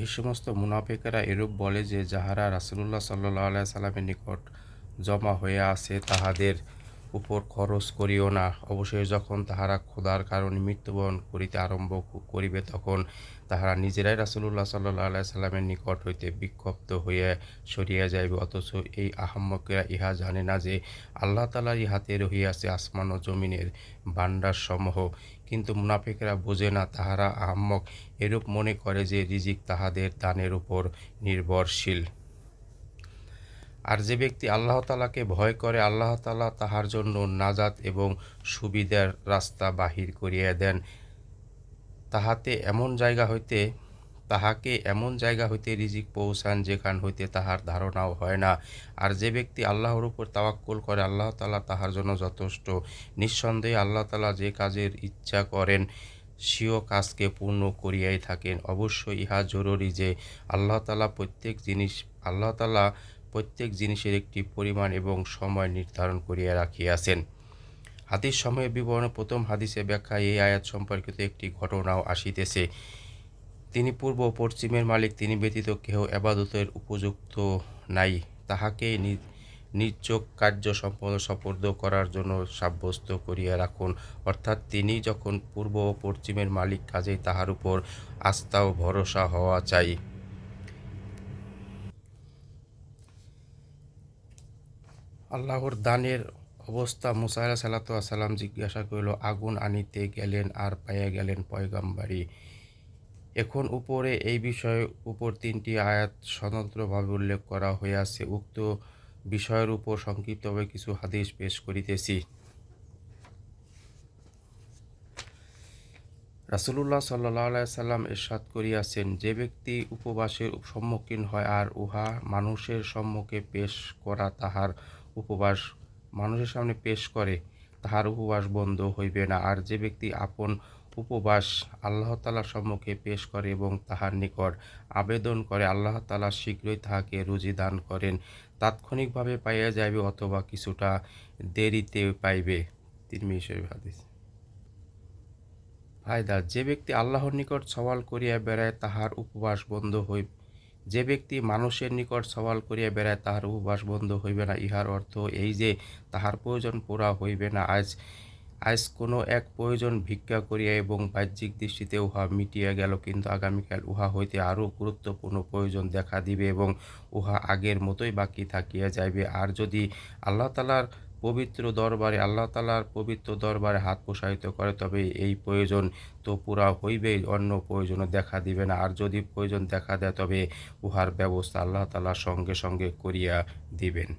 এই সমস্ত মুনাফিকেরা এরূপ বলে যে, যাহারা রাসূলুল্লাহ সাল্লাল্লাহু আলাইহি সাল্লামের নিকট জমা হয়ে আছে তাহাদের উপর খরচ করিও না। অবশেষে যখন তাহারা ক্ষুধার কারণে মৃত্যুবরণ করিতে আরম্ভ করিবে, তখন তাহারা নিজেরাই রাসূলুল্লাহ সাল্লাল্লাহু আলাইহি সাল্লামের নিকট হইতে বিক্ষুব্ধ হইয়া সরিয়া যাইবে। অথচ এই আহাম্মকেরা ইহা জানে না যে, আল্লাহ তাআলারই হাতে রহিয়াছে আসমান ও জমিনের ভাণ্ডারসমূহ। কিন্তু মুনাফিকেরা বোঝে না, তাহারা আহাম্মক এরূপ মনে করে যে, রিজিক তাহাদের দানের উপর নির্ভরশীল। আর যে ব্যক্তি আল্লাহ তাআলাকে ভয় করে, আল্লাহ তাআলা তাহার জন্য নাজাত এবং সুবিধার রাস্তা বাহির করিয়া দেন। তাহাকে এমন জায়গা হইতে রিজিক পৌঁছান যেখান হইতে তাহার ধারণাও হয় না। আর যে ব্যক্তি আল্লাহর উপর তাওয়াক্কুল করে, আল্লাহ তাআলা তাহার জন্য যথেষ্ট। নিঃসন্দেহে আল্লাহ তাআলা যে কাজের ইচ্ছা করেন স্বীয় কাজকে পূর্ণ করিয়াই থাকেন। অবশ্যই ইহা জরুরি যে, আল্লাহ তাআলা প্রত্যেক জিনিসের একটি পরিমাণ এবং সময় নির্ধারণ করিয়া রাখিয়াছেন। হাদিস সমূহের বিবরণে প্রথম হাদিসে ব্যাখ্যায় এই আয়াত সম্পর্কিত একটি ঘটনাও আসিতেছে। তিনি পূর্ব ও পশ্চিমের মালিক, তিনি ব্যতীত কেহ ইবাদতের উপযুক্ত নাই। তাহাকেই নিজ কার্য সোপর্দ করার জন্য সাব্যস্ত করিয়া রাখুন। অর্থাৎ তিনি যখন পূর্ব ও পশ্চিমের মালিক, কাজেই তাহার উপর আস্থা ও ভরসা হওয়া চাই। আল্লাহর দানের অবস্থা মুসা আলাইহিস সালাম জিজ্ঞাসা করিল, আগুন আনিতে গেলেন আর পাইয়া গেলেন পয়গম্বরী। এখন উপরে এই বিষয়ের উপর তিনটি আয়াত স্বতন্ত্রভাবে উল্লেখ করা হইয়াছে। উক্ত বিষয়ের উপর সংক্ষিপ্তভাবে কিছু হাদিস পেশ করিতেছি। রাসূলুল্লাহ সাল্লাল্লাহু আলাইহি সাল্লাম ইরশাদ করিয়াছেন, যে ব্যক্তি উপবাসের সম্মুখীন হয় আর উহা মানুষের সম্মুখে পেশ করা তাহার উপবাস মানুষের সামনে পেশ করে, তাহার উপবাস বন্ধ হইবে না। আর যে ব্যক্তি আপন উপবাস আল্লাহ তাআলার সম্মুখে পেশ করে এবং তাহার নিকট আবেদন করে, আল্লাহ তাআলা শীঘ্রই তাহাকে রুজি দান করেন। তাৎক্ষণিকভাবে পাইয়া যাইবে অথবা কিছুটা দেরিতে পাইবে। তিরমিজি শরীফ হাদিস। ফায়দা: যে ব্যক্তি আল্লাহর নিকট সওয়াল করিয়া বেড়ায় তাহার উপবাস বন্ধ হইবে। যে ব্যক্তি মানুষের নিকট সওয়াল করিয়া বেড়ায় তাহার উপবাস বন্ধ হইবে না। ইহার অর্থ এই যে, তাহার প্রয়োজন পুরা হইবে না। আজ কোনো এক প্রয়োজন ভিক্ষা করিয়া এবং বাহ্যিক দৃষ্টিতে উহা মিটিয়া গেল, কিন্তু আগামীকাল উহা হইতে আরও গুরুত্বপূর্ণ প্রয়োজন দেখা দিবে এবং উহা আগের মতোই বাকি থাকিয়া যাইবে। আর যদি আল্লাহ তাআলার পবিত্র দরবারে হাত প্রসারিত করে, তবে এই প্রয়োজন তো পুরা হইবেই, অন্য প্রয়োজনও দেখা দিবে না। আর যদি প্রয়োজন দেখা দেয়, তবে উহার ব্যবস্থা আল্লাহ তাআলা সঙ্গে সঙ্গে করিয়া দিবেন।